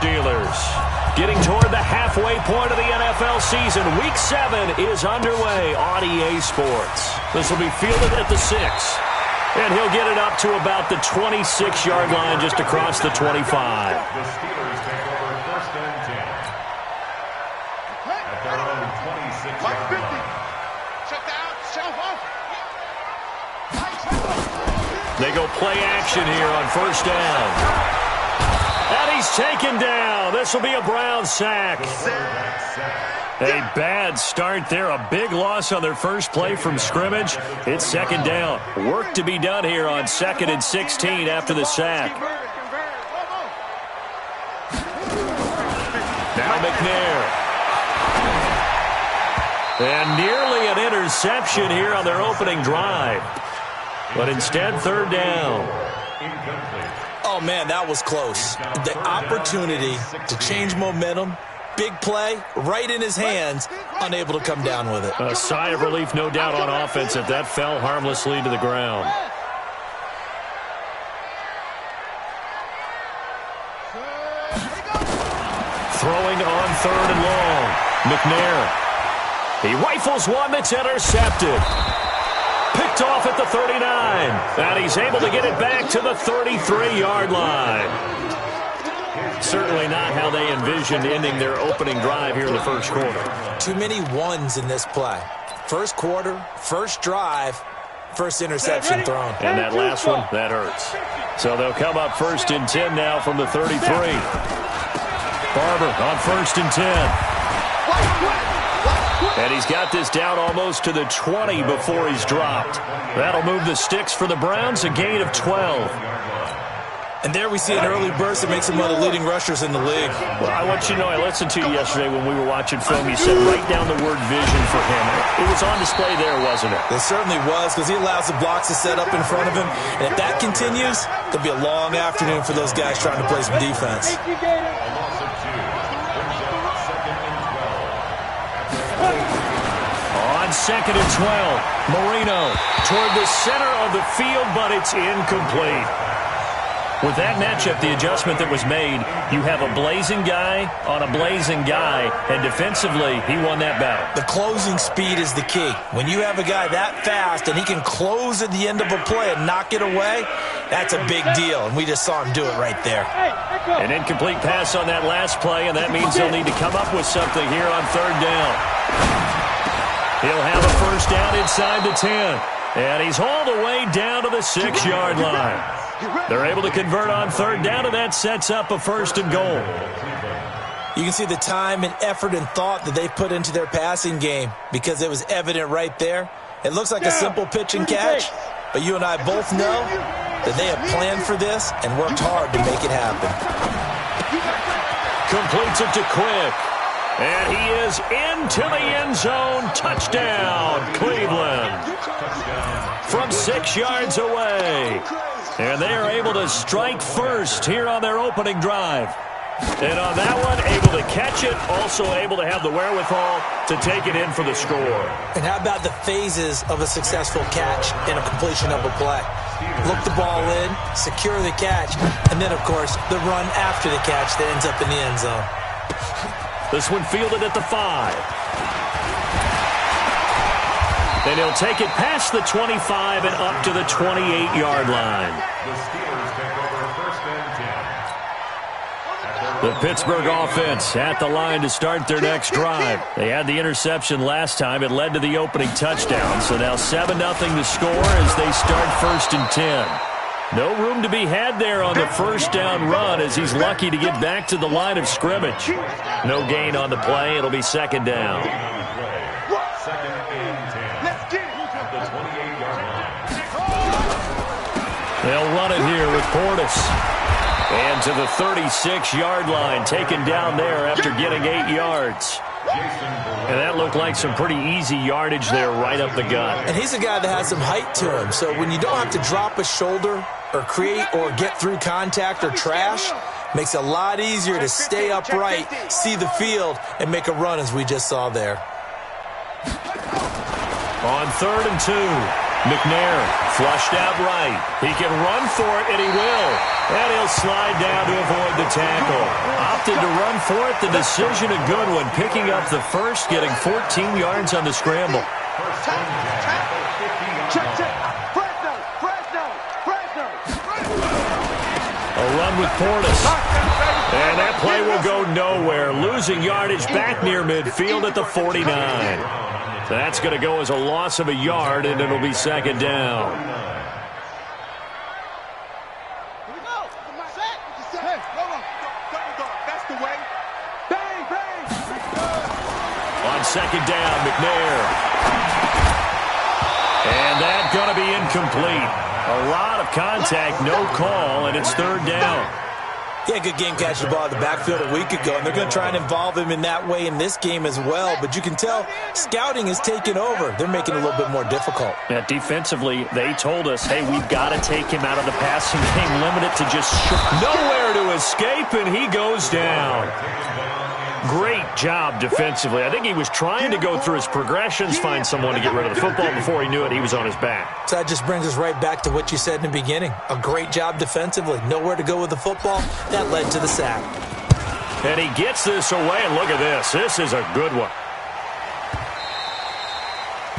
Steelers. Getting toward the halfway point of the NFL season. Week 7 is underway on EA Sports. This will be fielded at the 6. And he'll get it up to about the 26-yard line just across the 25. The Steelers take over first and 10. At their own 26-yard line. Check down, self off. They go play action here on first down. And he's taken down. This will be a Brown sack. A bad start there. A big loss on their first play from scrimmage. It's second down. Work to be done here on 2nd and 16 after the sack. Now McNair. And nearly an interception here on their opening drive. But instead, third down. Oh, man, that was close. The opportunity to change momentum, big play, right in his hands, unable to come down with it. A sigh of relief, no doubt, on offense if that fell harmlessly to the ground. Throwing on third and long. McNair. He rifles one that's intercepted. Picked off at the 39. And he's able to get it back to the 33-yard line. Certainly not how they envisioned ending their opening drive here in the first quarter. Too many ones in this play. First quarter, first drive, first interception thrown. And that last one, that hurts. So they'll come up first and 10 now from the 33. Barber on first and 10. And he's got this down almost to the 20 before he's dropped. That'll move the sticks for the Browns, a gain of 12. And there we see an early burst that makes him one of the leading rushers in the league. Well, I want you to know, I listened to you yesterday when we were watching film. You said write down the word vision for him. It was on display there, wasn't it? It certainly was, because he allows the blocks to set up in front of him. And if that continues, it'll be a long afternoon for those guys trying to play some defense. On 2nd and 12, Marino toward the center of the field, but it's incomplete. With that matchup, the adjustment that was made, you have a blazing guy on a blazing guy, and defensively, he won that battle. The closing speed is the key. When you have a guy that fast and he can close at the end of a play and knock it away, that's a big deal, and we just saw him do it right there. An incomplete pass on that last play, and that means they'll need to come up with something here on third down. He'll have a first down inside the 10, and he's hauled away down to the 6-yard line. They're able to convert on third down, and that sets up a first and goal. You can see the time and effort and thought that they put into their passing game because it was evident right there. It looks like a simple pitch and catch, but you and I both know that they have planned for this and worked hard to make it happen. Completes it to Quick. And he is into the end zone. Touchdown, Cleveland. From 6 yards away. And they are able to strike first here on their opening drive. And on that one, able to catch it, also able to have the wherewithal to take it in for the score. And how about the phases of a successful catch and a completion of a play? Look the ball in, secure the catch, and then, of course, the run after the catch that ends up in the end zone. This one fielded at the 5. Then he'll take it past the 25 and up to the 28-yard line. The Steelers take over first and 10. The Pittsburgh offense at the line to start their next drive. They had the interception last time. It led to the opening touchdown. So now 7-0 to score as they start first and 10. No room to be had there on the first down run as he's lucky to get back to the line of scrimmage. No gain on the play. It'll be second down. Second and 10. At the 28-yard line. They'll run it here with Portis. And to the 36-yard line, taken down there after getting 8 yards. And that looked like some pretty easy yardage there right up the gut. And he's a guy that has some height to him, so when you don't have to drop a shoulder or create or get through contact or trash, makes it a lot easier to stay upright, see the field, and make a run as we just saw there. On 3rd and 2, McNair Flushed out right. He can run for it, and he will. And he'll slide down to avoid the tackle. Opted to run for it. The decision a good one. Picking up the first, getting 14 yards on the scramble. A run with Portis. And that play will go nowhere. Losing yardage back near midfield at the 49. That's going to go as a loss of a yard, and it'll be second down. On second down, McNair. And that's going to be incomplete. A lot of contact, no call, and it's third down. He had a good game catching the ball in the backfield a week ago, and they're going to try and involve him in that way in this game as well. But you can tell scouting is taking over. They're making it a little bit more difficult. Yeah, defensively, they told us, hey, we've got to take him out of the passing game, limit it to just nowhere to escape, and he goes down. Great job defensively. I think he was trying to go through his progressions, find someone to get rid of the football. Before he knew it, he was on his back. So that just brings us right back to what you said in the beginning. A great job defensively. Nowhere to go with the football. That led to the sack. And he gets this away, and look at this. This is a good one.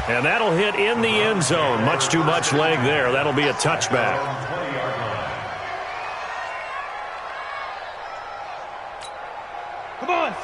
And that'll hit in the end zone. Much too much leg there. That'll be a touchback.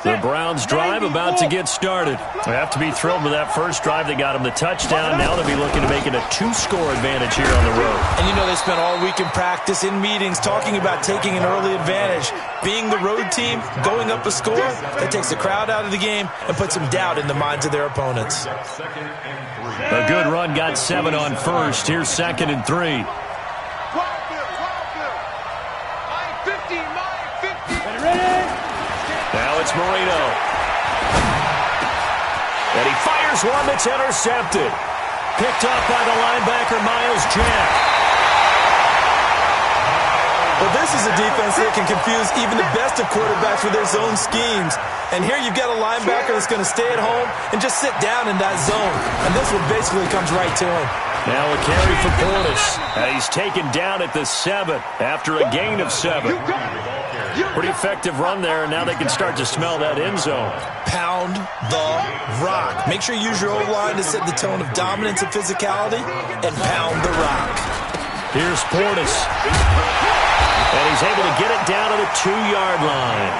The Browns drive about to get started. They have to be thrilled with that first drive. They got him the touchdown. Now they'll be looking to make it a 2-score advantage here on the road. And you know they spent all week in practice, in meetings, talking about taking an early advantage. Being the road team, going up a score, that takes the crowd out of the game and puts some doubt in the minds of their opponents. A good run, got 7 on first. Here's 2nd and 3. Now it's Marino. And he fires one that's intercepted. Picked up by the linebacker, Miles Jack. Well, this is a defense that can confuse even the best of quarterbacks with their zone schemes. And here you've got a linebacker that's going to stay at home and just sit down in that zone. And this one basically comes right to him. Now a carry for Portis. He's taken down at the 7 after a gain of 7. Pretty effective run there, and now they can start to smell that end zone. Pound the rock. Make sure you use your O-line to set the tone of dominance and physicality, and pound the rock. Here's Portis. And he's able to get it down to the 2-yard line.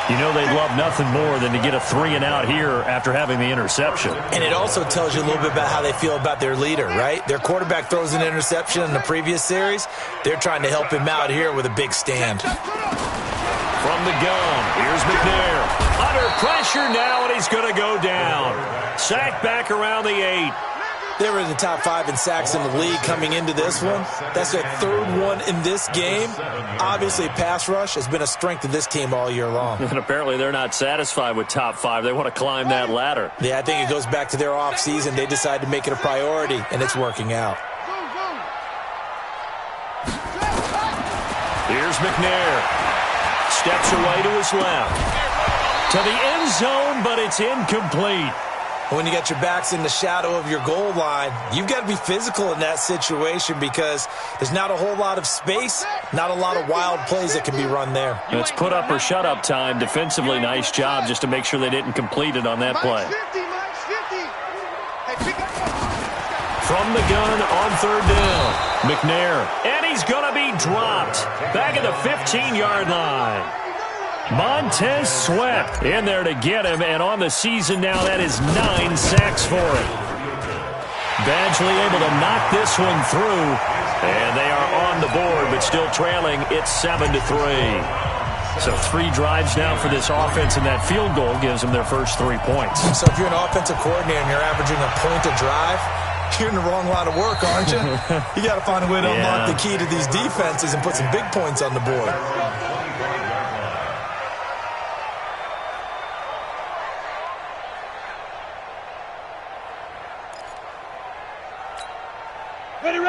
You know they'd love nothing more than to get a 3-and-out here after having the interception. And it also tells you a little bit about how they feel about their leader, right? Their quarterback throws an interception in the previous series. They're trying to help him out here with a big stand. From the gun, here's McNair. Under pressure now, and he's going to go down. Sacked back around the 8. They were in the top 5 in sacks in the league coming into this one. That's their 3rd one in this game. Obviously, pass rush has been a strength of this team all year long. And apparently they're not satisfied with top 5. They want to climb that ladder. Yeah, I think it goes back to their offseason. They decided to make it a priority, and it's working out. Here's McNair. Steps away to his left. To the end zone, but it's incomplete. When you got your backs in the shadow of your goal line, you've got to be physical in that situation because there's not a whole lot of space, not a lot of wild plays that can be run there. It's put up or shut up time. Defensively, nice job just to make sure they didn't complete it on that play. From the gun on 3rd down, McNair. And he's going to be dropped back at the 15-yard line. Montez Sweat in there to get him, and on the season now, that is 9 sacks for him. Badgley able to knock this one through, and they are on the board, but still trailing. It's 7-3. So 3 drives now for this offense, and that field goal gives them their first 3 points. So if you're an offensive coordinator and you're averaging a point a drive, you're in the wrong line of work, aren't you? You got to find a way to unlock the key to these defenses and put some big points on the board.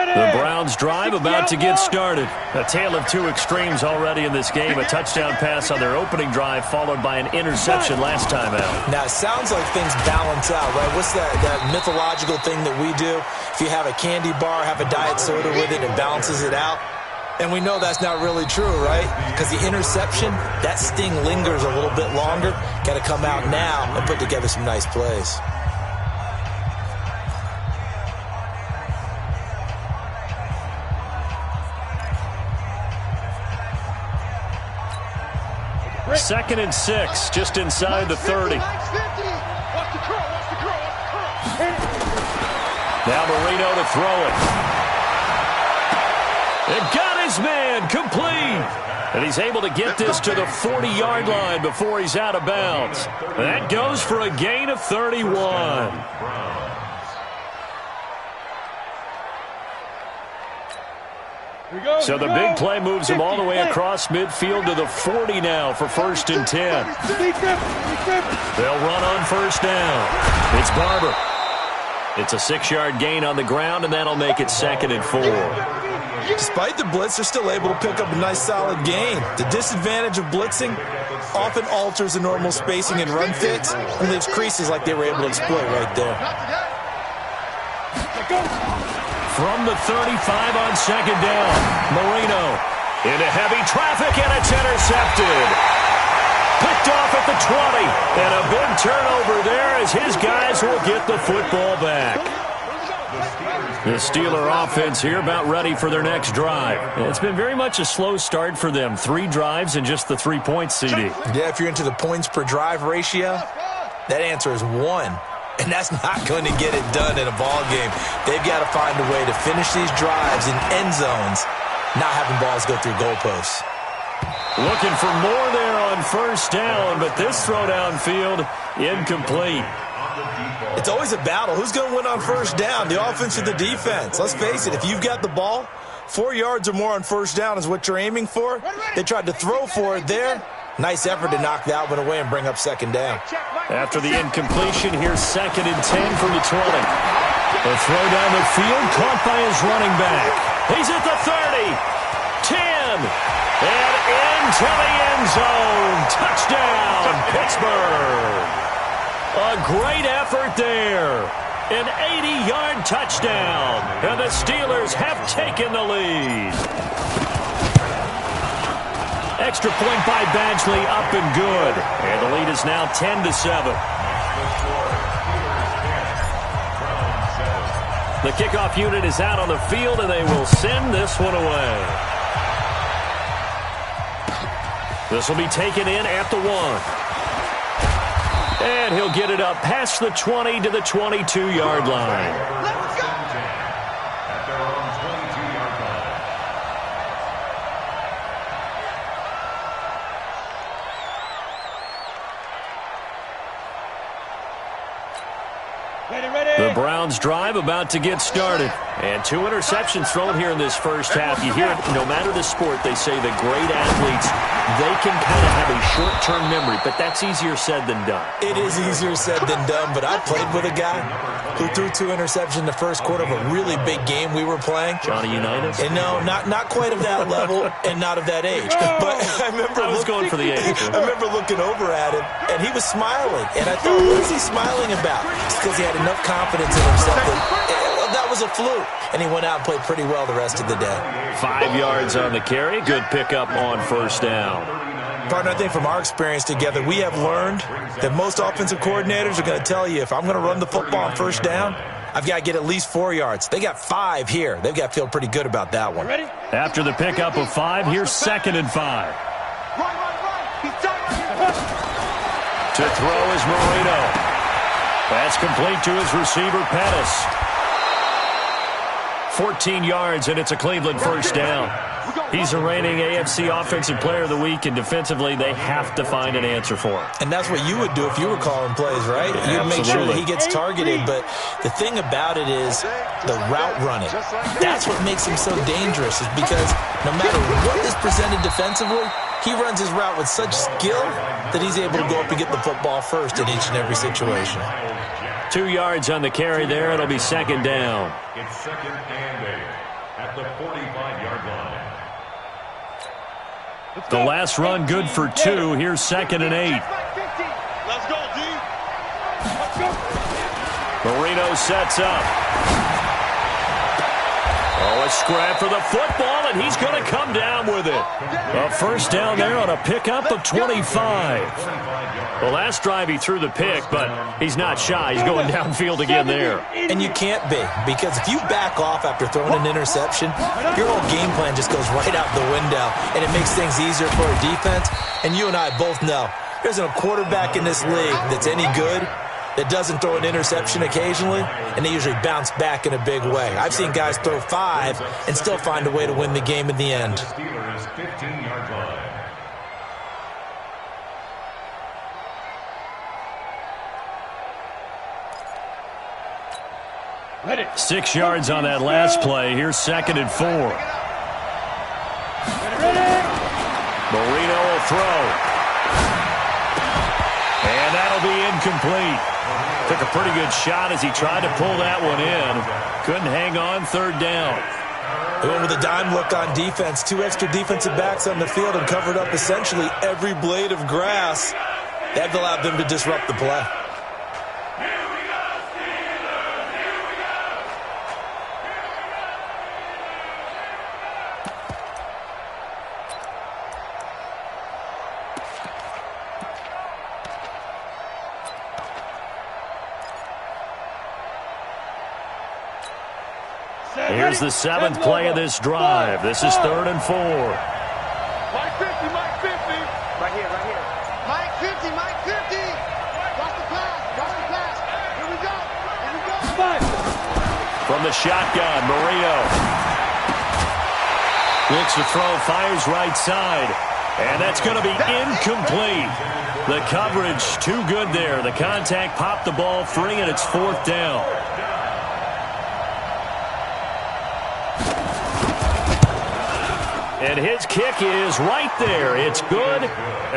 The Browns Browns drive about to get started. A tale of two extremes already in this game. A touchdown pass on their opening drive, followed by an interception last time out. Now, it sounds like things balance out, right? What's that mythological thing that we do? If you have a candy bar, have a diet soda with it, it balances it out. And we know that's not really true, right? Because the interception, that sting lingers a little bit longer. Got to come out now and put together some nice plays. Second and 6, just inside the 30. Now Marino to throw it. And got his man complete. And he's able to get this to the 40-yard line before he's out of bounds. That goes for a gain of 31. So the big play moves him all the way across midfield to the 40 now for 1st and 10. They'll run on 1st down. It's Barber. It's a 6-yard gain on the ground, and that'll make it 2nd and 4. Despite the blitz, they're still able to pick up a nice solid gain. The disadvantage of blitzing often alters the normal spacing and run fits and leaves creases like they were able to exploit right there. From the 35 on 2nd down, Marino into heavy traffic, and it's intercepted. Picked off at the 20, and a big turnover there as his guys will get the football back. The Steeler offense here about ready for their next drive. It's been very much a slow start for them. 3 drives and just the 3 points, CD. Yeah, if you're into the points per drive ratio, that answer is 1. And that's not going to get it done in a ball game. They've got to find a way to finish these drives in end zones, not having balls go through goalposts. Looking for more there on 1st down, but this throw downfield incomplete. It's always a battle. Who's going to win on 1st down, the offense or the defense? Let's face it, if you've got the ball, 4 yards or more on 1st down is what you're aiming for. They tried to throw for it there. Nice effort to knock that one away and bring up 2nd down. After the incompletion, here's 2nd and 10 from the 20. The throw down the field, caught by his running back. He's at the 30, 10, and into the end zone. Touchdown, Pittsburgh. A great effort there. An 80-yard touchdown, and the Steelers have taken the lead. Extra point by Badgley, up and good. And the lead is now 10-7. The kickoff unit is out on the field, and they will send this one away. This will be taken in at the 1. And he'll get it up past the 20 to the 22-yard line. The Browns drive about to get started. And 2 interceptions thrown here in this first half. You hear it, no matter the sport, they say the great athletes, they can kind of have a short-term memory, but that's easier said than done. It is easier said than done, but I played with a guy who threw 2 interceptions in the first quarter of a really big game we were playing. Johnny Unitas? And no, not quite of that level and not of that age. But I was going for the age. I remember looking over at him, and he was smiling. And I thought, what is he smiling about? It's because he had enough confidence in himself that was a fluke. And he went out and played pretty well the rest of the day. 5 yards on the carry. Good pickup on 1st down. Partner, I think from our experience together, we have learned that most offensive coordinators are going to tell you, if I'm going to run the football on 1st down, I've got to get at least 4 yards. They got 5 here. They've got to feel pretty good about that one. After the pickup of 5, here's 2nd and 5. To throw is Marino. That's complete to his receiver, Pettis. 14 yards, and it's a Cleveland 1st down. He's the reigning AFC Offensive Player of the Week, and defensively, they have to find an answer for him. And that's what you would do if you were calling plays, right? You'd make sure that he gets targeted, but the thing about it is the route running. That's what makes him so dangerous, is because no matter what is presented defensively, he runs his route with such skill that he's able to go up and get the football first in each and every situation. 2 yards on the carry there. It'll be 2nd down. It's 2nd and 8. at the 45-yard line. The last run good for 2. Here's 2nd and 8. Let's go, D. Let's go. Marino sets up. Oh, a scrap for the football, and he's going to come down with it. A first down there on a pickup of 25. The last drive he threw the pick, but he's not shy. He's going downfield again there. And you can't be, because if you back off after throwing an interception, your whole game plan just goes right out the window, and it makes things easier for a defense. And you and I both know there isn't a quarterback in this league that's any good that doesn't throw an interception occasionally, and they usually bounce back in a big way. I've seen guys throw 5 and still find a way to win the game in the end. Steelers 15-yard line. 6 yards on that last play. Here's 2nd and 4. Marino will throw. And that'll be incomplete. Took a pretty good shot as he tried to pull that one in. Couldn't hang on, 3rd down. They went with a dime look on defense. 2 extra defensive backs on the field and covered up essentially every blade of grass. That allowed them to disrupt the play. Here's the 7th play of this drive. This is 3rd and 4. Mike 50, Mike 50. Right here, right here. Mike 50, Mike 50. Watch the pass, watch the pass. Here we go, here we go. From the shotgun, Marino looks to throw, fires right side. And that's going to be incomplete. The coverage too good there. The contact popped the ball free, and it's 4th down. And his kick is right there. It's good,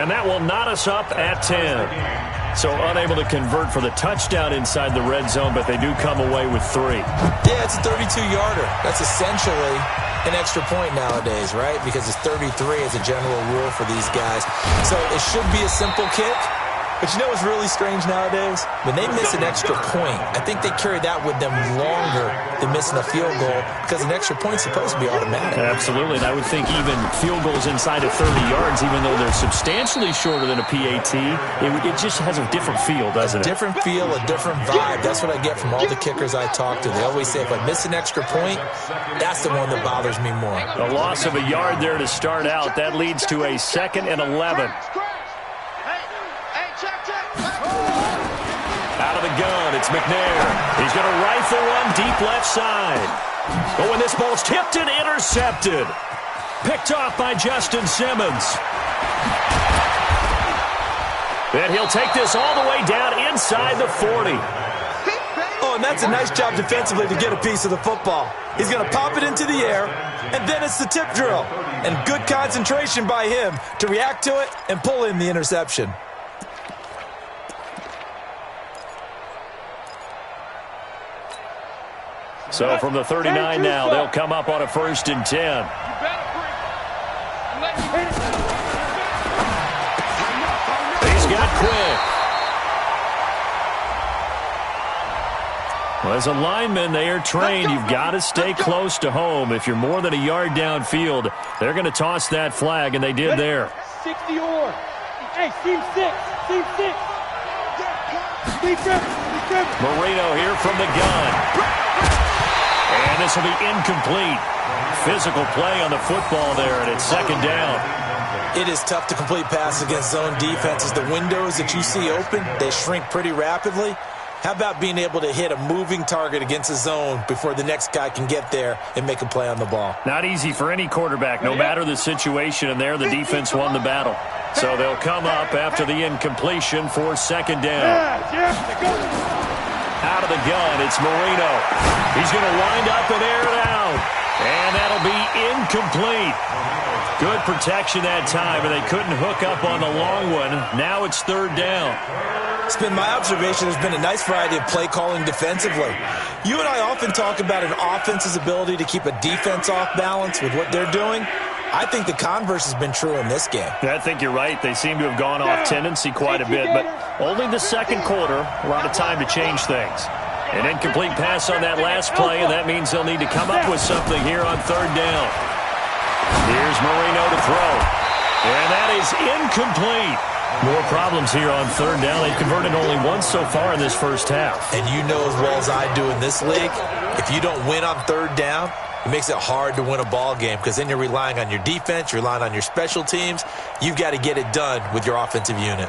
and that will knot us up at 10. So unable to convert for the touchdown inside the red zone, but they do come away with 3. Yeah, it's a 32-yarder. That's essentially an extra point nowadays, right? Because it's 33 as a general rule for these guys. So it should be a simple kick. But you know what's really strange nowadays? When they miss an extra point, I think they carry that with them longer than missing a field goal because an extra point's supposed to be automatic. Absolutely, and I would think even field goals inside of 30 yards, even though they're substantially shorter than a PAT, it just has a different feel, doesn't it? A different feel, a different vibe. That's what I get from all the kickers I talk to. They always say if I miss an extra point, that's the one that bothers me more. A loss of a yard there to start out. That leads to a 2nd and 11. Out of the gun, it's McNair. He's going to rifle one deep left side. Oh, and this ball's tipped and intercepted. Picked off by Justin Simmons. And he'll take this all the way down inside the 40. Oh, and that's a nice job defensively to get a piece of the football. He's going to pop it into the air, and then it's the tip drill. And good concentration by him to react to it and pull in the interception. So from the 39 now, they'll come up on a 1st and 10. He's got quick. Well, as a lineman, they are trained. You've got to stay close to home. If you're more than a yard downfield, they're going to toss that flag, and they did there. 60 or. Hey, team 6. Team 6. Marino here from the gun. And this will be incomplete. Physical play on the football there, and it's 2nd down. It is tough to complete passes against zone defenses. The windows that you see open, they shrink pretty rapidly. How about being able to hit a moving target against a zone before the next guy can get there and make a play on the ball? Not easy for any quarterback, no matter the situation, and there the defense won the battle. So they'll come up after the incompletion for 2nd down. Out of the gun, it's Marino. He's going to wind up and air it out. And that'll be incomplete. Good protection that time, and they couldn't hook up on the long one. Now it's third down. It's been my observation there's been a nice variety of play calling defensively. You and I often talk about an offense's ability to keep a defense off balance with what they're doing. I think the converse has been true in this game. I think you're right. They seem to have gone off tendency quite a bit, but only the second quarter, a lot of time to change things. An incomplete pass on that last play, and that means they'll need to come up with something here on third down. Here's Marino to throw, and that is incomplete. More problems here on third down. They've converted only once so far in this first half. And you know as well as I do in this league, if you don't win on third down, it makes it hard to win a ball game because then you're relying on your defense, you're relying on your special teams. You've got to get it done with your offensive unit.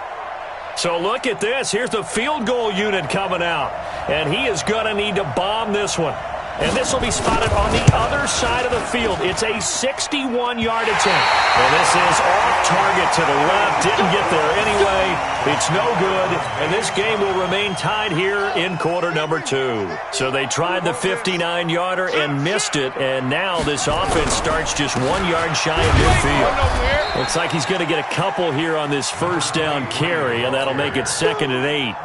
So look at this. Here's the field goal unit coming out. And he is going to need to bomb this one. And this will be spotted on the other side of the field. It's a 61-yard attempt. And this is off target to the left. Didn't get there anyway. It's no good. And this game will remain tied here in quarter number 2. So they tried the 59-yarder and missed it. And now this offense starts just 1 yard shy of midfield. Looks like he's going to get a couple here on this first down carry. And that'll make it 2nd and 8.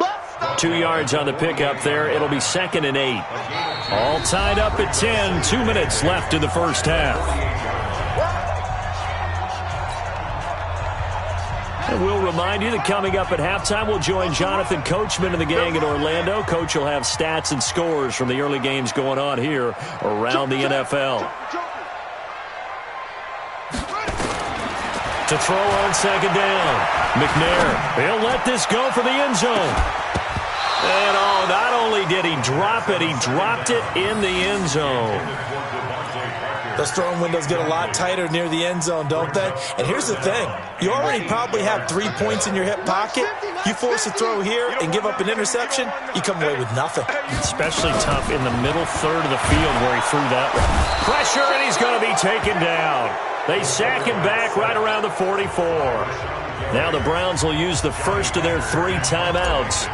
2 yards on the pickup there. It'll be 2nd and 8. All tied up at 10. 2 minutes left in the first half. And we'll remind you that coming up at halftime, we'll join Jonathan Coachman and the gang in Orlando. Coach will have stats and scores from the early games going on here around the NFL. To throw on 2nd down. McNair, he'll let this go for the end zone. And not only did he drop it, he dropped it in the end zone. Those throwing windows get a lot tighter near the end zone, don't they? And here's the thing. You already probably have 3 points in your hip pocket. You force a throw here and give up an interception, you come away with nothing. Especially tough in the middle third of the field where he threw that one. Pressure, and he's going to be taken down. They sack him back right around the 44. Now the Browns will use the first of their 3 timeouts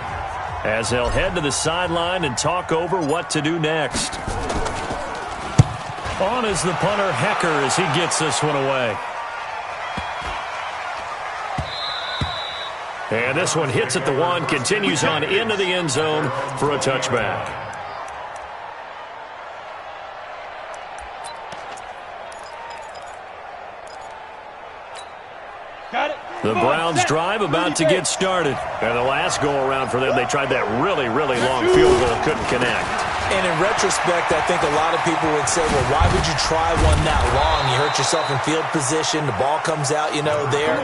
as they'll head to the sideline and talk over what to do next. On is the punter, Hecker, as he gets this one away. And this one hits at the 1, continues on into the end zone for a touchback. The Browns drive about to get started. And the last go-around for them, they tried that really, really long field goal, couldn't connect. And in retrospect, I think a lot of people would say, well, why would you try one that long? You hurt yourself in field position. The ball comes out, there.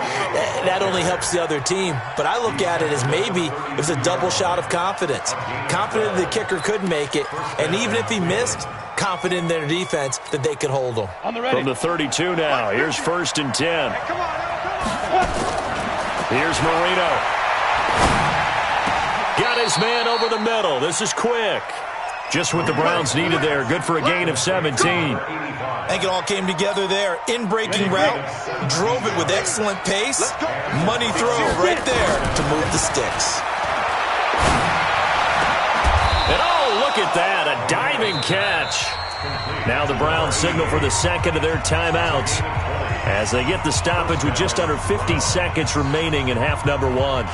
That only helps the other team. But I look at it as maybe it was a double shot of confidence. Confident the kicker could make it. And even if he missed, confident in their defense that they could hold him. From the 32 now, here's 1st and 10. Here's Marino. Got his man over the middle. This is quick. Just what the Browns needed there. Good for a gain of 17. I think it all came together there. In-breaking route. Drove it with excellent pace. Money throw right there to move the sticks. And look at that. A diving catch. Now the Browns signal for the second of their timeouts as they get the stoppage with just under 50 seconds remaining in half number 1.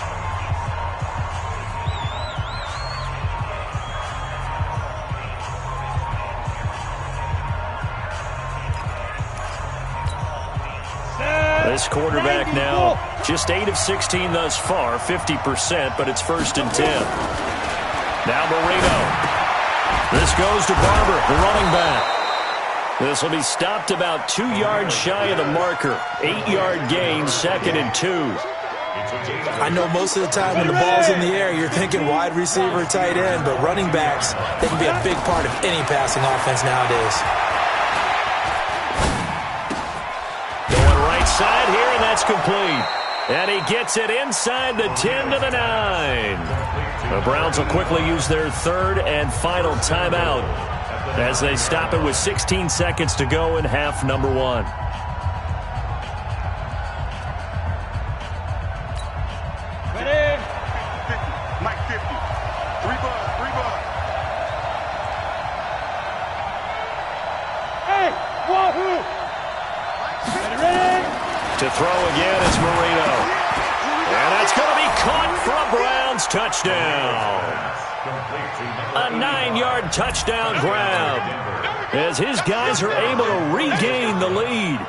This quarterback now just 8 of 16 thus far, 50%, but it's 1st and 10. Now Marino. This goes to Barber, the running back. This will be stopped about 2 yards shy of the marker. 8-yard gain, 2nd and 2. I know most of the time when the ball's in the air, you're thinking wide receiver, tight end, but running backs, they can be a big part of any passing offense nowadays. Going right side here, and that's complete. And he gets it inside the 10 to the 9. The Browns will quickly use their 3rd and final timeout as they stop it with 16 seconds to go in half number 1. Ready? Mike 50. 3 bucks. Hey! throw again is Marino. And that's going to be caught for a Browns touchdown. A 9-yard touchdown grab as his guys are able to regain the lead.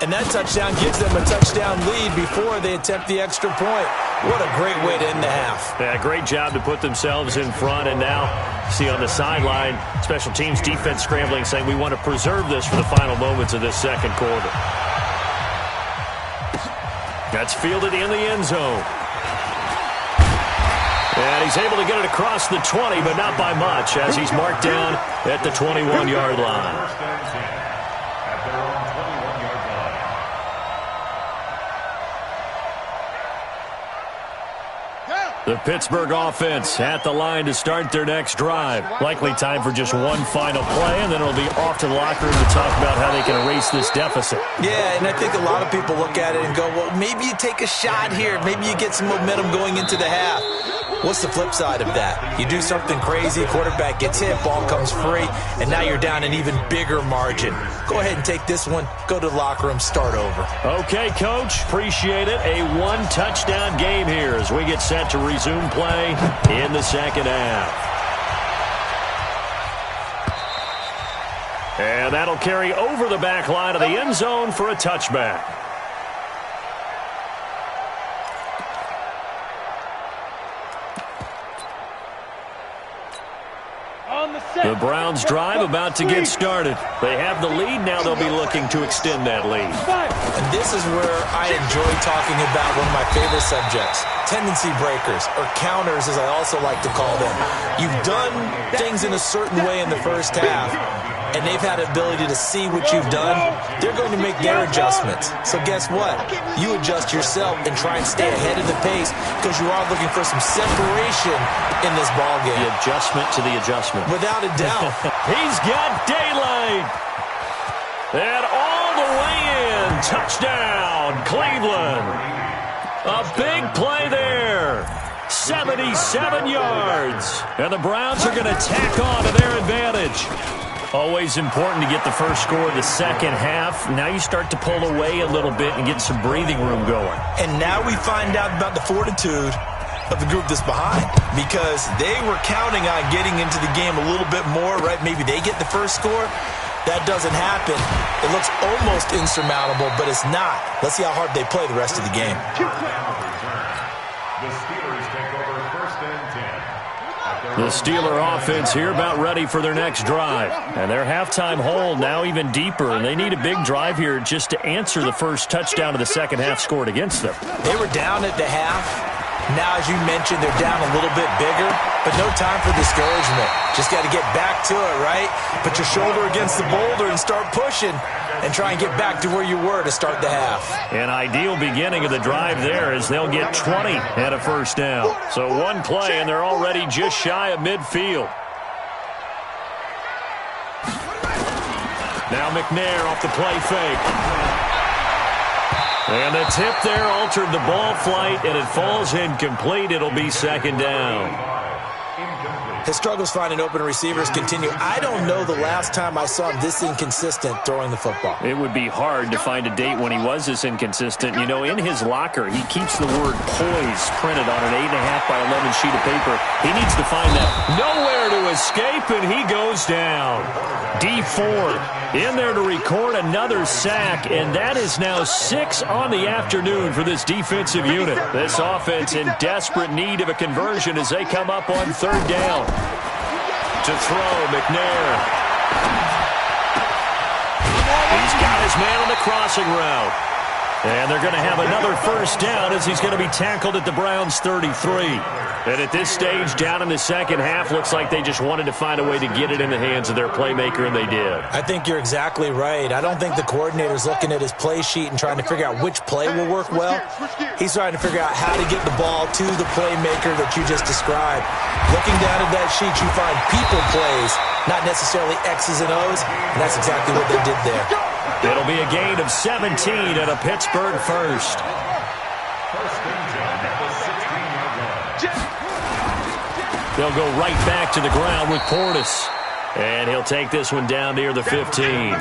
And that touchdown gives them a touchdown lead before they attempt the extra point. What a great way to end the half. Yeah, great job to put themselves in front. And now, see on the sideline, special teams defense scrambling, saying we want to preserve this for the final moments of this second quarter. That's fielded in the end zone. And he's able to get it across the 20, but not by much, as he's marked down at the 21-yard line. The Pittsburgh offense at the line to start their next drive. Likely time for just one final play, and then it'll be off to the locker room to talk about how they can erase this deficit. Yeah, and I think a lot of people look at it and go, well, maybe you take a shot here. Maybe you get some momentum going into the half. What's the flip side of that? You do something crazy, quarterback gets hit, ball comes free, and now you're down an even bigger margin. Go ahead and take this one, go to the locker room, start over. Okay, Coach, appreciate it. A one-touchdown game here as we get set to resume play in the second half. And that'll carry over the back line of the end zone for a touchback. The Browns drive about to get started. They have the lead. Now they'll be looking to extend that lead. And this is where I enjoy talking about one of my favorite subjects, tendency breakers, or counters as I also like to call them. You've done things in a certain way in the first half, and they've had the ability to see what you've done. They're going to make their adjustments. So guess what? You adjust yourself and try and stay ahead of the pace because you are looking for some separation in this ballgame. The adjustment to the adjustment. Without a doubt. He's got daylight. And all the way in. Touchdown, Cleveland. A big play there. 77 yards. And the Browns are going to tack on to their advantage. Always important to get the first score of the second half. Now you start to pull away a little bit and get some breathing room going. And now we find out about the fortitude of the group that's behind, because they were counting on getting into the game a little bit more, right? Maybe they get the first score. That doesn't happen. It looks almost insurmountable, but it's not. Let's see how hard they play the rest of the game. The Steelers take over first and 10. The Steeler offense here about ready for their next drive. And their halftime hole now even deeper, and they need a big drive here just to answer the first touchdown of the second half scored against them. They were down at the half. Now, as you mentioned, they're down a little bit bigger, but no time for discouragement. Just got to get back to it, right? Put your shoulder against the boulder and start pushing and try and get back to where you were to start the half. An ideal beginning of the drive there as they'll get 20 at a first down. So one play, and they're already just shy of midfield. Now McNair off the play fake. And the tip there altered the ball flight, and it falls incomplete. It'll be second down. His struggles finding open receivers continue. I don't know the last time I saw him this inconsistent throwing the football. It would be hard to find a date when he was this inconsistent. You know, in his locker, he keeps the word poise printed on an 8.5 by 11 sheet of paper. He needs to find that. Nowhere to escape, and he goes down. D Ford in there to record another sack, and that is now 6 on the afternoon for this defensive unit. This offense in desperate need of a conversion as they come up on third down. To throw, McNair. He's got his man on the crossing route. And they're going to have another first down as he's going to be tackled at the Browns' 33. And at this stage, down in the second half, looks like they just wanted to find a way to get it in the hands of their playmaker, and they did. I think you're exactly right. I don't think the coordinator's looking at his play sheet and trying to figure out which play will work well. He's trying to figure out how to get the ball to the playmaker that you just described. Looking down at that sheet, you find people plays, not necessarily X's and O's, and that's exactly what they did there. It'll be a gain of 17 at a Pittsburgh first. They'll go right back to the ground with Portis. And he'll take this one down near the 15.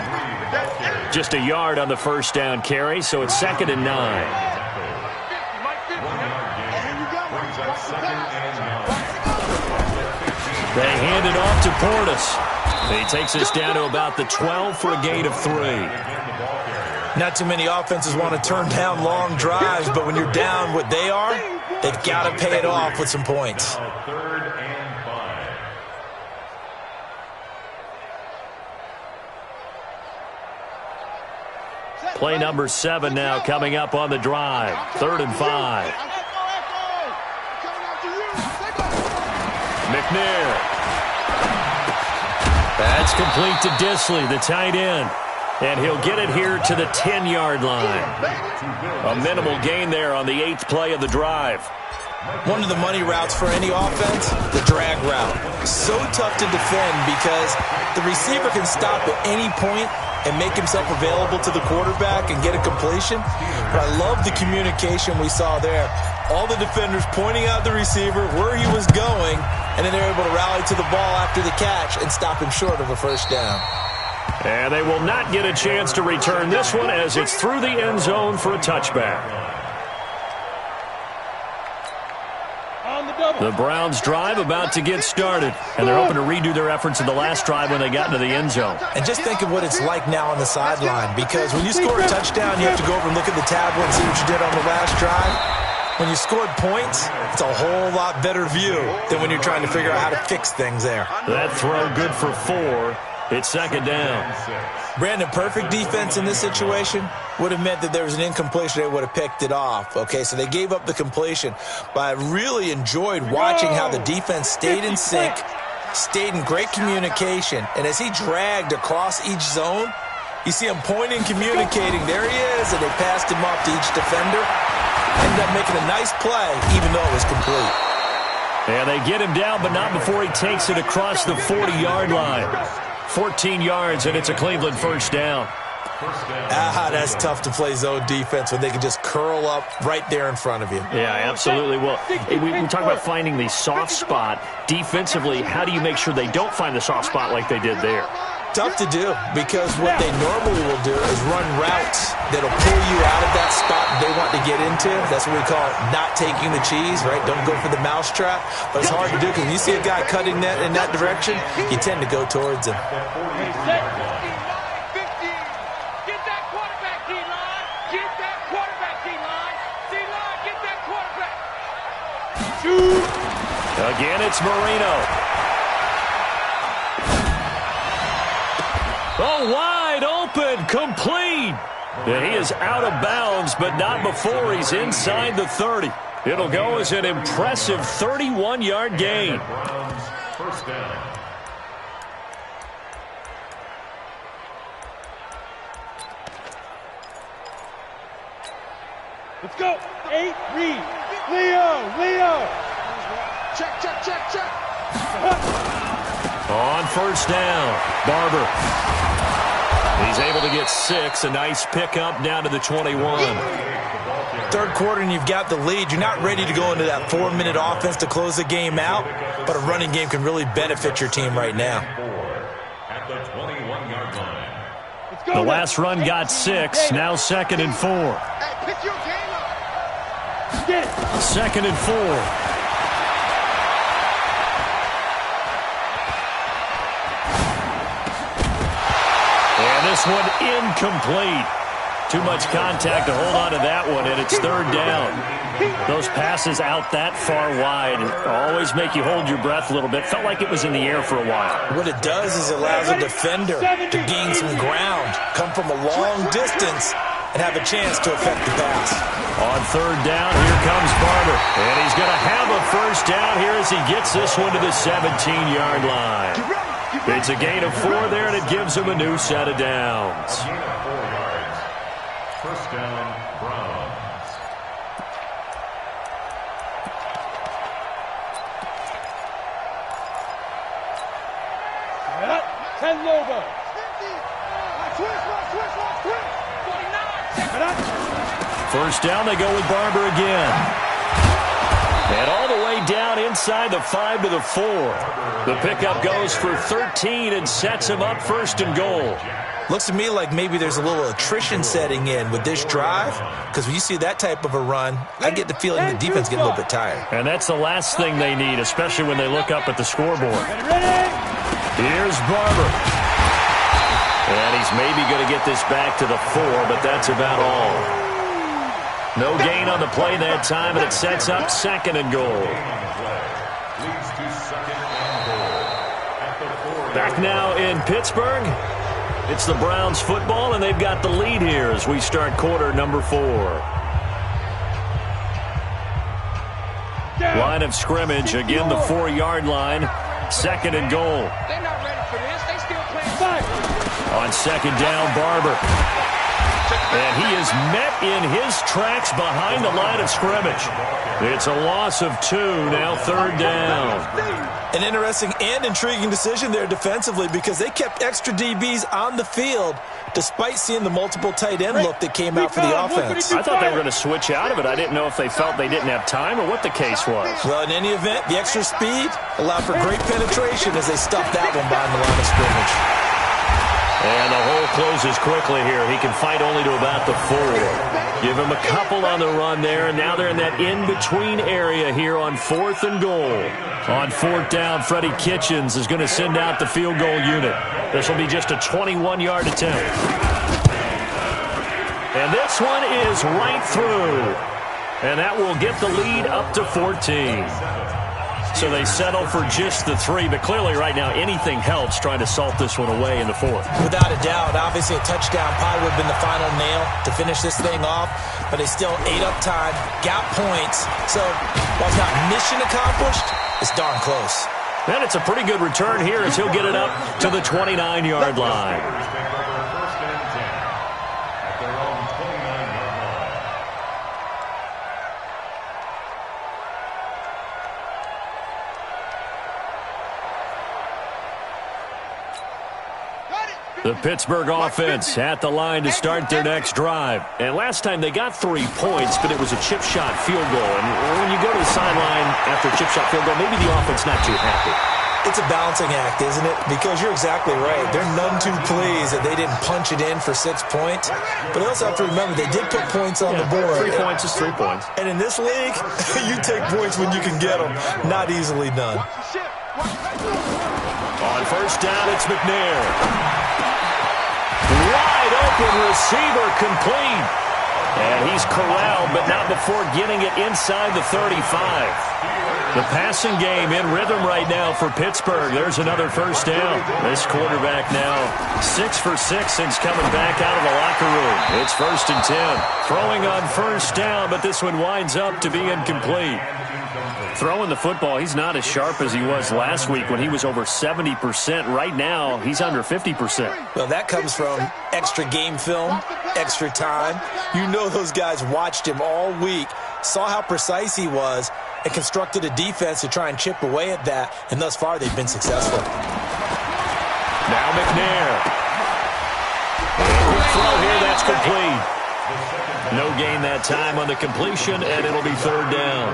Just a yard on the first down carry, so it's 2nd and 9. They hand it off to Portis. He takes us down to about the 12 for a gain of 3. Not too many offenses want to turn down long drives, but when you're down what they are, they've got to pay it off with some points. Play number 7 now coming up on the drive. 3rd and 5. McNair. That's complete to Disley, the tight end. And he'll get it here to the 10-yard line. A minimal gain there on the 8th play of the drive. One of the money routes for any offense, the drag route. So tough to defend because the receiver can stop at any point and make himself available to the quarterback and get a completion. But I love the communication we saw there. All the defenders pointing out the receiver, where he was going, and then they're able to rally to the ball after the catch and stop him short of a first down. And they will not get a chance to return this one as it's through the end zone for a touchback. The Browns drive about to get started, and they're hoping to redo their efforts in the last drive when they got into the end zone. And just think of what it's like now on the sideline, because when you score a touchdown, you have to go over and look at the tablet and see what you did on the last drive. When you scored points, it's a whole lot better view than when you're trying to figure out how to fix things there. That throw good for 4. It's 2nd down. Brandon, perfect defense in this situation would have meant that there was an incompletion. They would have picked it off. Okay, so they gave up the completion. But I really enjoyed watching how the defense stayed in sync, stayed in great communication. And as he dragged across each zone, you see him pointing, communicating. There he is, and they passed him off to each defender. Ended up making a nice play, even though it was complete. And they get him down, but not before he takes it across the 40-yard line. 14 yards, and it's a Cleveland first down. That's tough to play zone defense when they can just curl up right there in front of you. Yeah, absolutely. Well, we talk about finding the soft spot. Defensively, how do you make sure they don't find the soft spot like they did there? Tough to do, because what they normally will do is run routes that'll pull you out of that spot they want to get into. That's what we call not taking the cheese, right? Don't go for the mousetrap. But it's hard to do because when you see a guy cutting that in that direction, you tend to go towards him. Again, it's Marino. Oh, wide open, complete. And he is out of bounds, but not before he's inside the 30. It'll go as an impressive 31-yard gain. First down. Let's go. 8, read. Leo. Check. On first down, Barber. He's able to get 6. A nice pickup down to the 21. Third quarter and you've got the lead. You're not ready to go into that 4-minute offense to close the game out, but a running game can really benefit your team right now. At the 21-yard line. The last run got 6. Now 2nd and 4. Hey, pick your game up. Get it. 2nd and 4. This one incomplete. Too much contact to hold on to that one, and it's 3rd down. Those passes out that far wide always make you hold your breath a little bit. Felt like it was in the air for a while. What it does is it allows a defender to gain some ground, come from a long distance, and have a chance to affect the pass. On 3rd down, here comes Barber. And he's going to have a first down here as he gets this one to the 17-yard line. It's a gain of 4 there, and it gives him a new set of downs. A gain of 4 yards. First down, Browns. Ten Lobo. First down, they go with Barber again. And all the way down inside the 5 to the 4. The pickup goes for 13 and sets him up 1st and goal. Looks to me like maybe there's a little attrition setting in with this drive, because when you see that type of a run, I get the feeling the defense get a little bit tired. And that's the last thing they need, especially when they look up at the scoreboard. Here's Barber. And he's maybe going to get this back to the 4, but that's about all. No gain on the play that time, and it sets up 2nd and goal. Back now in Pittsburgh. It's the Browns football, and they've got the lead here as we start quarter number 4. Line of scrimmage, again the 4-yard line. 2nd and goal. They're not ready for this. They still playing. On 2nd down, Barber. And he is met in his tracks behind the line of scrimmage. It's a loss of 2, now 3rd down. An interesting and intriguing decision there defensively, because they kept extra DBs on the field despite seeing the multiple tight end look that came out for the offense. I thought they were going to switch out of it. I didn't know if they felt they didn't have time or what the case was. Well, in any event, the extra speed allowed for great penetration as they stuffed that one behind the line of scrimmage. And the hole closes quickly here. He can fight only to about the 4. Give him a couple on the run there, and now they're in that in-between area here on 4th and goal. On 4th down, Freddie Kitchens is going to send out the field goal unit. This will be just a 21-yard attempt. And this one is right through. And that will get the lead up to 14. So they settle for just the 3, but clearly right now anything helps trying to salt this one away in the 4th. Without a doubt, obviously a touchdown probably would have been the final nail to finish this thing off, but they still ate up time, got points. So while it's not mission accomplished, it's darn close. And it's a pretty good return here as he'll get it up to the 29-yard line. The Pittsburgh offense at the line to start their next drive. And last time they got 3 points, but it was a chip shot field goal. And when you go to the sideline after a chip shot field goal, maybe the offense not too happy. It's a balancing act, isn't it? Because you're exactly right. They're none too pleased that they didn't punch it in for 6 points. But they also have to remember they did put points on the board. 3 points is 3 points. And in this league, you take points when you can get them. Not easily done. On 1st down, it's McNair. Wide open receiver complete. And he's corralled, but not before getting it inside the 35. The passing game in rhythm right now for Pittsburgh. There's another 1st down. This quarterback now 6 for 6 since coming back out of the locker room. It's 1st and 10. Throwing on 1st down, but this one winds up to be incomplete. Throwing the football, he's not as sharp as he was last week when he was over 70%. Right now, he's under 50%. Well, that comes from extra game film, extra time. You know those guys watched him all week, saw how precise he was, and constructed a defense to try and chip away at that, and thus far they've been successful. Now McNair. Quick throw here, that's complete. No gain that time on the completion, and it'll be 3rd down.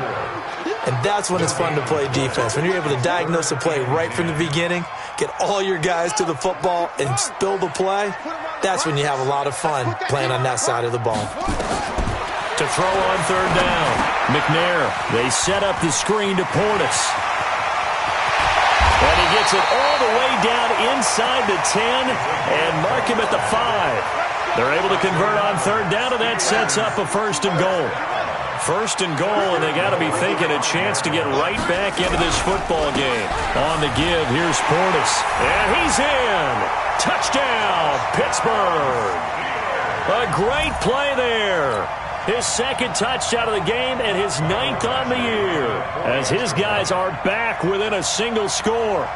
And that's when it's fun to play defense. When you're able to diagnose a play right from the beginning, get all your guys to the football, and spill the play, that's when you have a lot of fun playing on that side of the ball. To throw on 3rd down, McNair. They set up the screen to Portis. And he gets it all the way down inside the 10 and mark him at the 5. They're able to convert on 3rd down, and that sets up a 1st and goal. 1st and goal, and they got to be thinking a chance to get right back into this football game. On the give, here's Portis. And he's in. Touchdown, Pittsburgh. A great play there. His 2nd touchdown of the game and his 9th on the year, as his guys are back within a single score.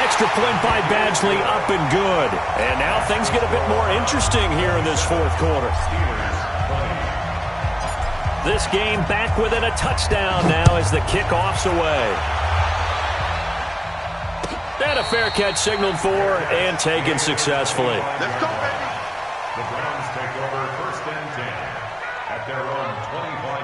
Extra point by Badgley, up and good. And now things get a bit more interesting here in this 4th quarter. This game back within a touchdown now as the kickoff's away. And a fair catch signaled for and taken successfully. Let's go, baby. The Browns take over 1st and 10 at their own 25.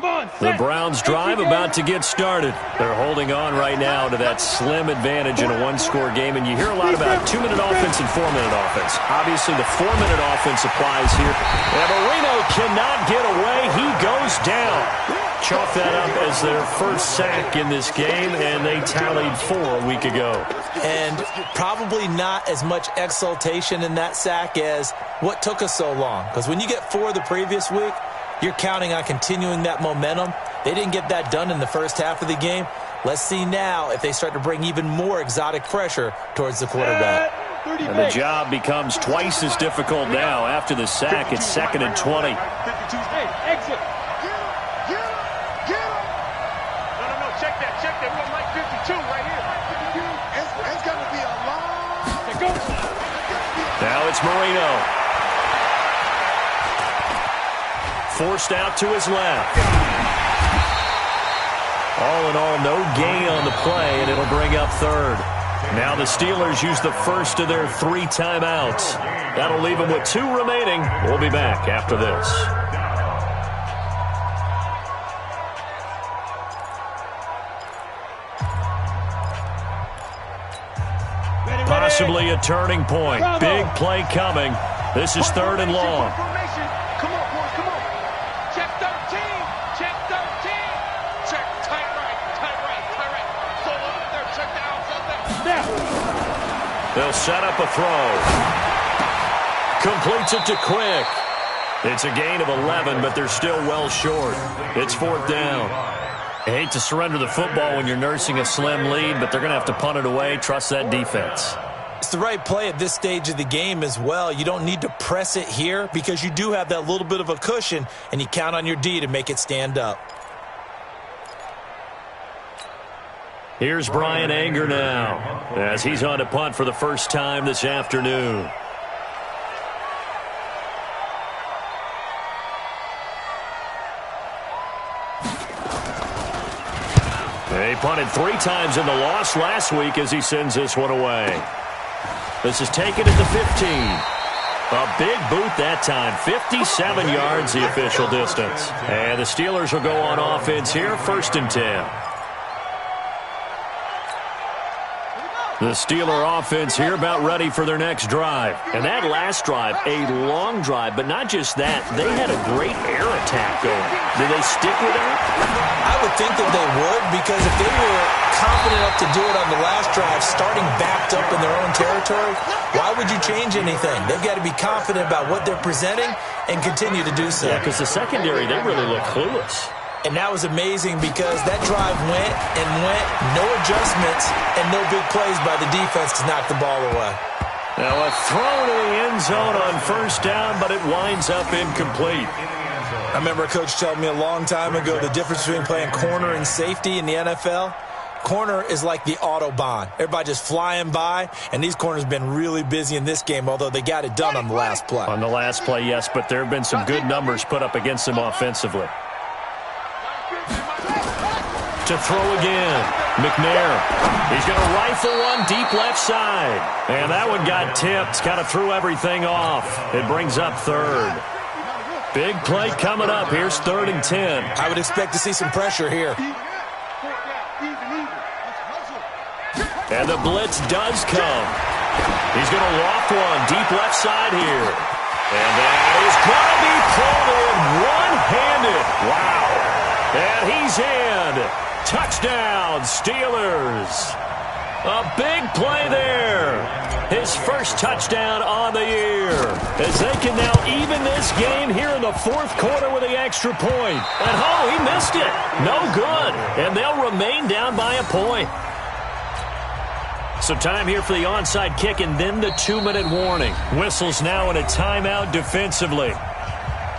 The Browns drive about to get started. They're holding on right now to that slim advantage in a one-score game, and you hear a lot about 2-minute offense and 4-minute offense. Obviously, the 4-minute offense applies here. And Marino cannot get away. He goes down. Chalk that up as their first sack in this game, and they tallied 4 a week ago. And probably not as much exultation in that sack as what took us so long. Because when you get 4 the previous week, you're counting on continuing that momentum. They didn't get that done in the first half of the game. Let's see now if they start to bring even more exotic pressure towards the quarterback. And the job becomes twice as difficult now. After the sack, it's 2nd and 20. Exit. Check that. We got Mike 52 right here. It's going to be a long... Now it's Marino. Forced out to his left. All in all, no gain on the play, and it'll bring up 3rd. Now the Steelers use the first of their 3 timeouts. That'll leave them with 2 remaining. We'll be back after this. Possibly a turning point. Big play coming. This is 3rd and long. Come on, boys, come on. Check 13. Check 13. Check tight right. So up there, check the outside there. They'll set up a throw. Completes it to Quick. It's a gain of 11, but they're still well short. It's 4th down. I hate to surrender the football when you're nursing a slim lead, but they're going to have to punt it away. Trust that defense. It's the right play at this stage of the game as well. You don't need to press it here because you do have that little bit of a cushion, and you count on your D to make it stand up. Here's Brian Anger now as he's on to punt for the first time this afternoon. They punted 3 times in the loss last week as he sends this one away. This is taken at the 15. A big boot that time. 57 yards the official distance. And the Steelers will go on offense here, 1st and 10. The Steeler offense here about ready for their next drive. And that last drive, a long drive, but not just that. They had a great air attack going. Do they stick with that? I would think that they would, because if they were confident enough to do it on the last drive, starting backed up in their own territory, why would you change anything? They've got to be confident about what they're presenting and continue to do so. Yeah, because the secondary, they really look clueless. And that was amazing because that drive went, no adjustments, and no big plays by the defense to knock the ball away. Now a throw to the end zone on 1st down, but it winds up incomplete. I remember a coach telling me a long time ago the difference between playing corner and safety in the NFL. Corner is like the Autobahn. Everybody just flying by, and these corners have been really busy in this game, although they got it done on the last play. On the last play, yes, but there have been some good numbers put up against them offensively. To throw again. McNair. He's going to rifle one deep left side. And that one got tipped. Kind of threw everything off. It brings up 3rd. Big play coming up. Here's 3rd and 10. I would expect to see some pressure here. And the blitz does come. He's going to loft one deep left side here. And that is going to be pulled in one-handed. Wow. And he's in. Touchdown, Steelers. A big play there. His first touchdown on the year. As they can now even this game here in the 4th quarter with the extra point. And he missed it. No good. And they'll remain down by a point. So time here for the onside kick and then the 2-minute warning. Whistles now in a timeout defensively.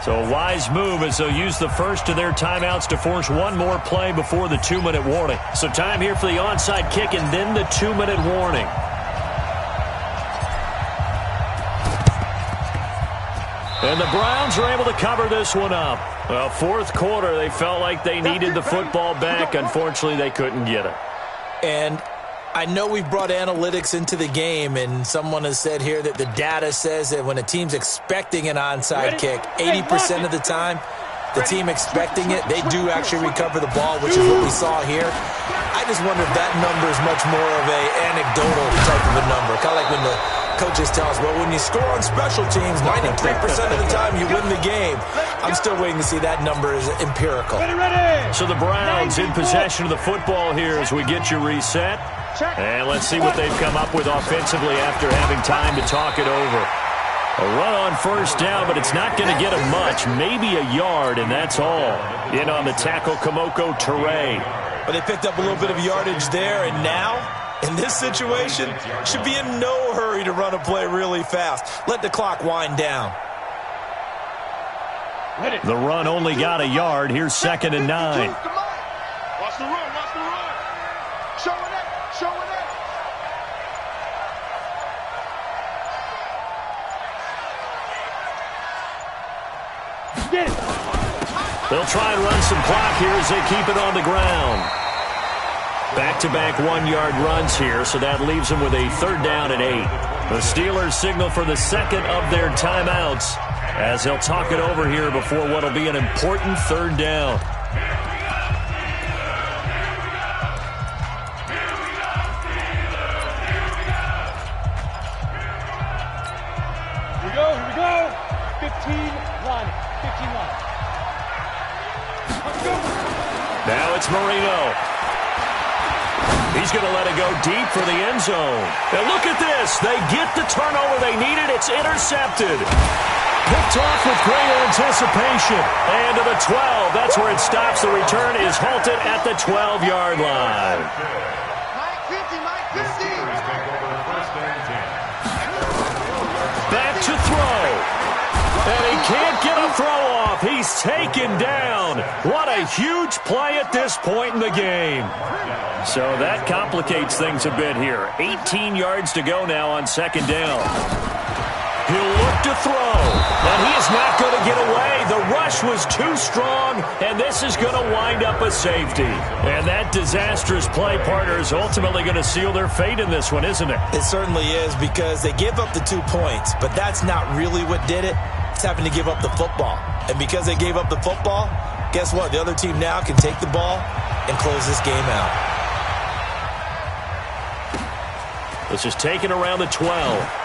So a wise move as they'll use the first of their timeouts to force one more play before the 2-minute warning. So time here for the onside kick and then the 2-minute warning. And the Browns are able to cover this one up. Well, 4th quarter, they felt like they needed the football back. Unfortunately, they couldn't get it. And I know we've brought analytics into the game, and someone has said here that the data says that when a team's expecting an onside kick, 80% of the time, the team expecting it, they do actually recover the ball, which is what we saw here. I just wonder if that number is much more of a anecdotal type of a number. Kind of like when the coaches tell us, well, when you score on special teams, 93% of the time you win the game. I'm still waiting to see that number is empirical. So the Browns in possession of the football here as we get you reset. And let's see what they've come up with offensively after having time to talk it over. A run on first down, but it's not going to get him much. Maybe a yard, and that's all. In on the tackle, Kamoko Toure. But they picked up a little bit of yardage there, and now, in this situation, should be in no hurry to run a play really fast. Let the clock wind down. The run only got a yard. Here's 2nd and 9. Watch the run, watch the run. Show it up, show it up. Get it. They'll try and run some clock here as they keep it on the ground. Back-to-back 1-yard runs here, so that leaves them with a 3rd down and 8. The Steelers signal for the second of their timeouts as they'll talk it over here before what will be an important 3rd down. Here we go. 15 line. 15 line. Let's go. Now it's Marino. He's going to let it go deep for the end zone. And look at this. They get the turnover they needed. It's intercepted. Picked off with great anticipation. And to the 12. That's where it stops. The return is halted at the 12-yard line. Mike 50, Mike 50. Back to throw. And he can't get a throw off. He's taken down. What a huge play at this point in the game. So that complicates things a bit here. 18 yards to go now on 2nd down. He'll look to throw. And he is not going to get away. The rush was too strong, and this is going to wind up a safety. And that disastrous play, partner, is ultimately going to seal their fate in this one, isn't it? It certainly is, because they gave up the 2 points, but that's not really what did it. It's having to give up the football. And because they gave up the football, guess what? The other team now can take the ball and close this game out. This is taken around the 12.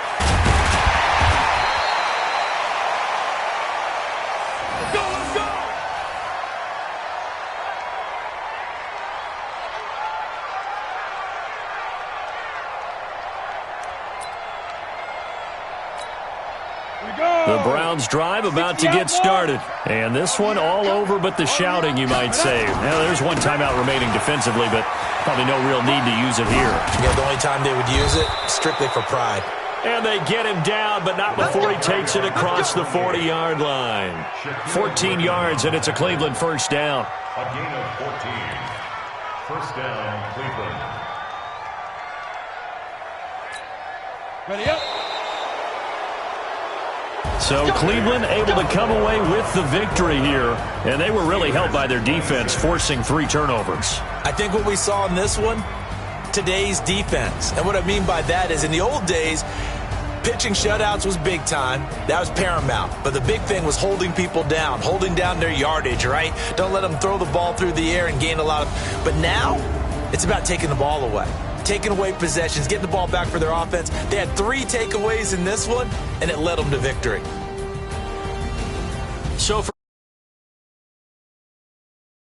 The Browns drive about to get started. And this one all over but the shouting, you might say. Now, there's one timeout remaining defensively, but probably no real need to use it here. Yeah, the only time they would use it, strictly for pride. And they get him down, but not before he takes it across the 40-yard line. 14 yards, and it's a Cleveland 1st down. A gain of 14. 1st down, Cleveland. Ready up. So Cleveland able to come away with the victory here, and they were really helped by their defense, forcing 3 turnovers. I think what we saw in this one, today's defense. And what I mean by that is in the old days, pitching shutouts was big time. That was paramount. But the big thing was holding people down, holding down their yardage, right? Don't let them throw the ball through the air and gain a lot of... But now, it's about taking the ball away. Taking away possessions, getting the ball back for their offense. They had 3 takeaways in this one, and it led them to victory.